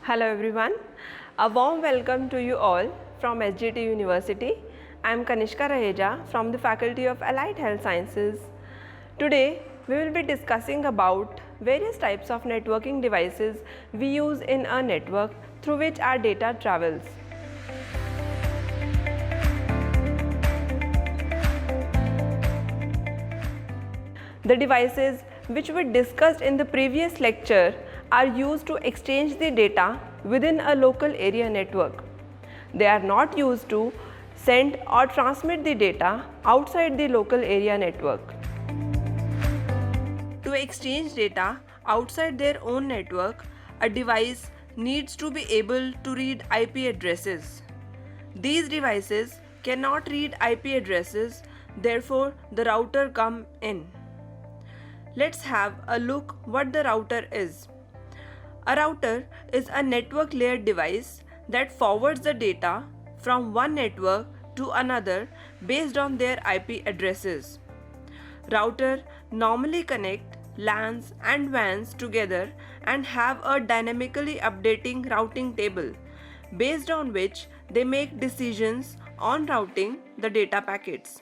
Hello everyone, a warm welcome to you all from SGT University. I am Kanishka Raheja from the Faculty of Allied Health Sciences. Today we will be discussing about various types of networking devices we use in a network through which our data travels. The devices which we discussed in the previous lecture are used to exchange the data within a local area network. They are not used to send or transmit the data outside the local area network. To exchange data outside their own network, a device needs to be able to read IP addresses. These devices cannot read IP addresses, therefore the router comes in. Let's have a look what the router is. A router is a network layer device that forwards the data from one network to another based on their IP addresses. Router normally connect LANs and WANs together and have a dynamically updating routing table based on which they make decisions on routing the data packets.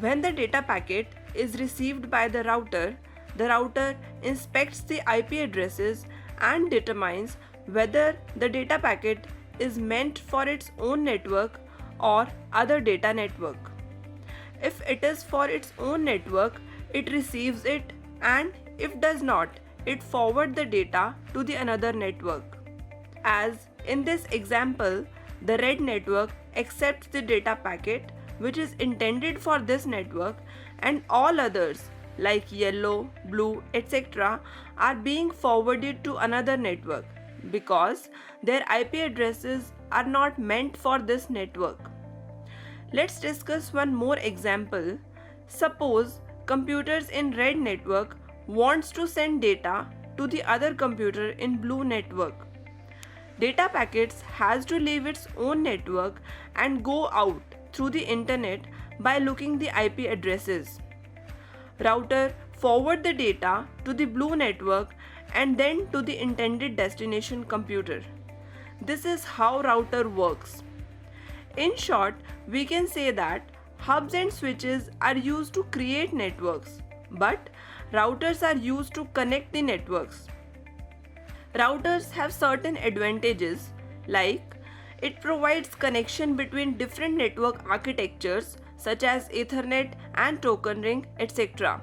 When the data packet is received by the router inspects the IP addresses and determines whether the data packet is meant for its own network or other data network. If it is for its own network, it receives it, and if does not, it forwards the data to the another network. As in this example, the red network accepts the data packet which is intended for this network, and all others like yellow, blue, etc. are being forwarded to another network because their IP addresses are not meant for this network. Let's discuss one more example. Suppose computers in red network wants to send data to the other computer in blue network. Data packets has to leave its own network and go out through the internet by looking the IP addresses. Router forward the data to the blue network and then to the intended destination computer. This is how router works. In short, we can say that hubs and switches are used to create networks, but routers are used to connect the networks. Routers have certain advantages like it provides connection between different network architectures such as Ethernet and token ring, etc.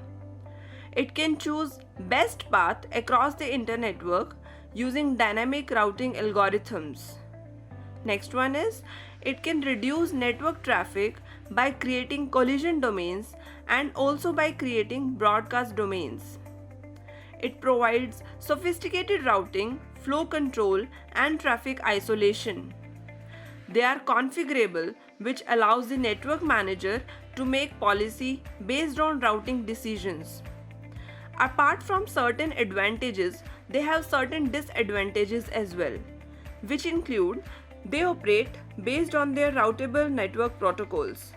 It can choose best path across the internetwork using dynamic routing algorithms. Next one is it can reduce network traffic by creating collision domains and also by creating broadcast domains. It provides sophisticated routing, flow control, and traffic isolation. They are configurable, which allows the network manager to make policy based on routing decisions. Apart from certain advantages, they have certain disadvantages as well, which include they operate based on their routable network protocols.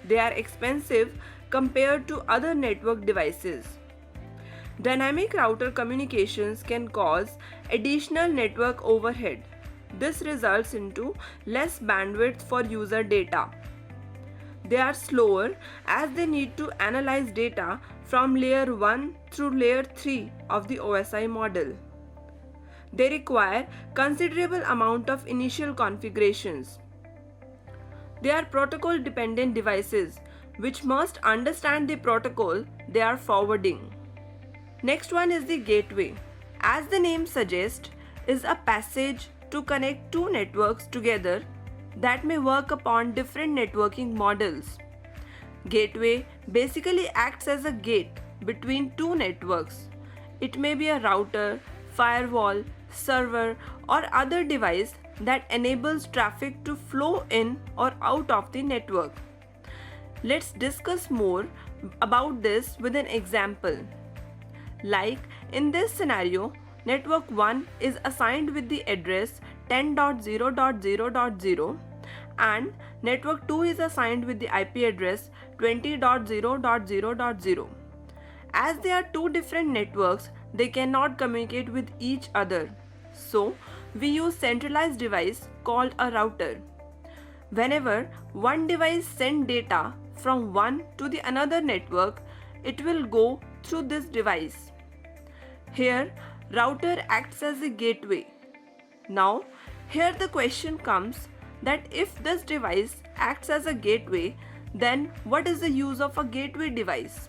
They are expensive compared to other network devices. Dynamic router communications can cause additional network overhead. This results into less bandwidth for user data. They are slower as they need to analyze data from layer 1 through layer 3 of the OSI model. They require considerable amount of initial configurations. They are protocol dependent devices which must understand the protocol they are forwarding. Next one is the gateway. As the name suggests, is a passage to connect two networks together that may work upon different networking models. Gateway basically acts as a gate between two networks. It may be a router, firewall, server, or other device that enables traffic to flow in or out of the network. Let's discuss more about this with an example. Like in this scenario, network 1 is assigned with the address 10.0.0.0 and network 2 is assigned with the IP address 20.0.0.0. As they are two different networks, they cannot communicate with each other. So, we use centralized device called a router. Whenever one device sends data from one to the another network, it will go through this device. Here, router acts as a gateway. Now, here the question comes that if this device acts as a gateway, then what is the use of a gateway device?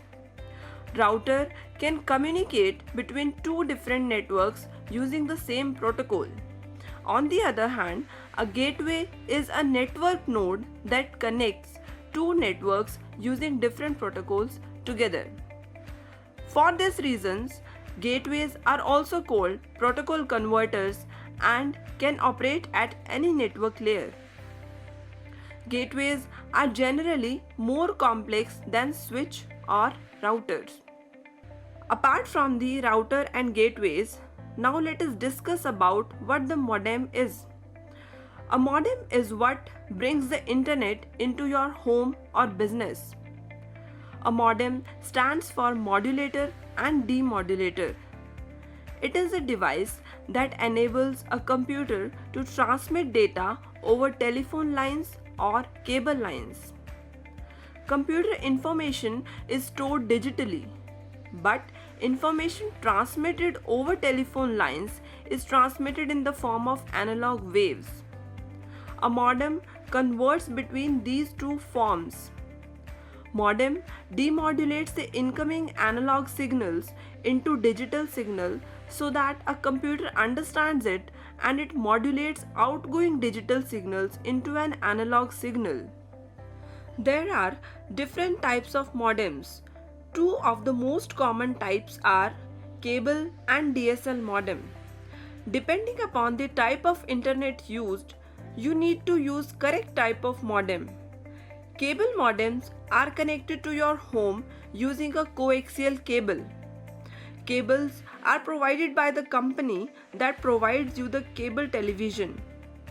Router can communicate between two different networks using the same protocol. On the other hand, a gateway is a network node that connects two networks using different protocols together. For these reasons, gateways are also called protocol converters and can operate at any network layer. Gateways are generally more complex than switch or routers. Apart from the router and gateways, now let us discuss about what the modem is. A modem is what brings the internet into your home or business. A modem stands for modulator and demodulator. It is a device that enables a computer to transmit data over telephone lines or cable lines. Computer information is stored digitally, but information transmitted over telephone lines is transmitted in the form of analog waves. A modem converts between these two forms. Modem demodulates the incoming analog signals into digital signal so that a computer understands it, and it modulates outgoing digital signals into an analog signal. There are different types of modems. Two of the most common types are cable and DSL modem. Depending upon the type of internet used, you need to use correct type of modem. Cable modems are connected to your home using a coaxial cable. Cables are provided by the company that provides you the cable television,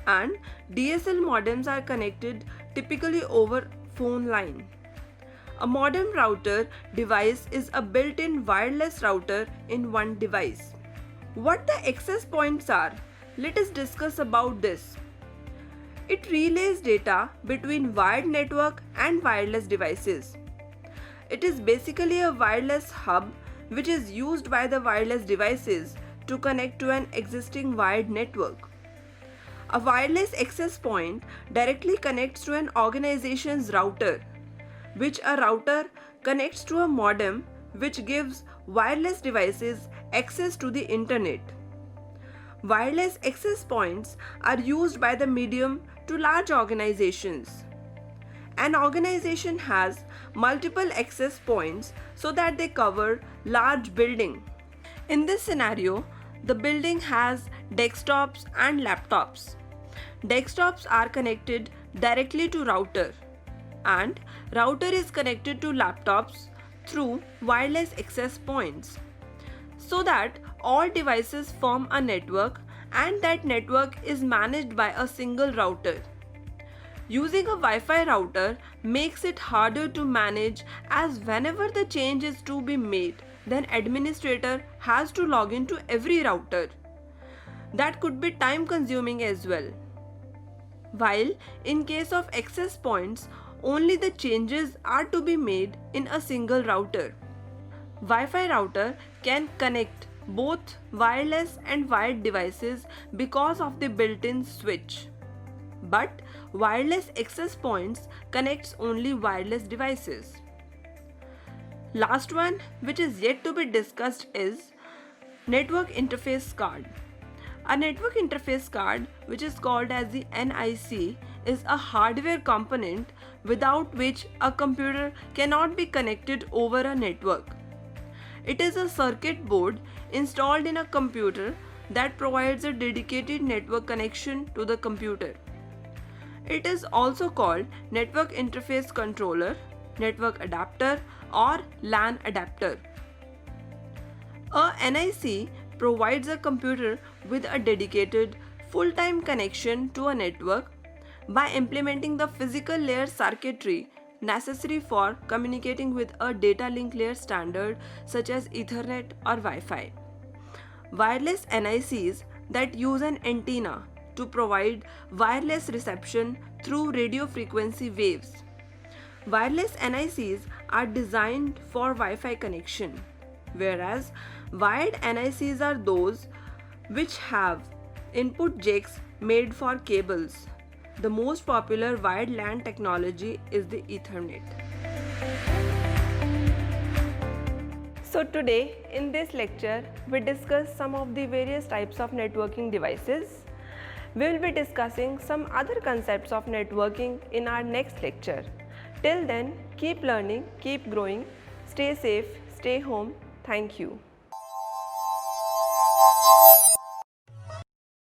and DSL modems are connected typically over phone line. A modem router device is a built-in wireless router in one device. What the access points are? Let us discuss about this. It relays data between wired network and wireless devices. It is basically a wireless hub which is used by the wireless devices to connect to an existing wired network. A wireless access point directly connects to an organization's router, which a router connects to a modem which gives wireless devices access to the internet. Wireless access points are used by the medium to large organizations. An organization has multiple access points so that they cover large building. In this scenario, the building has desktops and laptops. Desktops are connected directly to router, and router is connected to laptops through wireless access points, so that all devices form a network, and that network is managed by a single router. Using a Wi-Fi router makes it harder to manage, as whenever the change is to be made, then administrator has to log into every router. That could be time consuming as well. While in case of access points, only the changes are to be made in a single router. Wi-Fi router can connect both wireless and wired devices because of the built-in switch. But wireless access points connects only wireless devices. Last one, which is yet to be discussed, is network interface card. A network interface card, which is called as the NIC, is a hardware component without which a computer cannot be connected over a network. It is a circuit board installed in a computer that provides a dedicated network connection to the computer. It is also called network interface controller, network adapter, or LAN adapter. A NIC provides a computer with a dedicated full-time connection to a network by implementing the physical layer circuitry necessary for communicating with a data link layer standard such as Ethernet or Wi-Fi. Wireless NICs that use an antenna to provide wireless reception through radio frequency waves. Wireless NICs are designed for Wi-Fi connection, whereas wired NICs are those which have input jacks made for cables. The most popular wired LAN technology is the Ethernet. So today in this lecture we discuss some of the various types of networking devices. We will be discussing some other concepts of networking in our next lecture. Till then, keep learning, keep growing, stay safe, stay home. Thank you.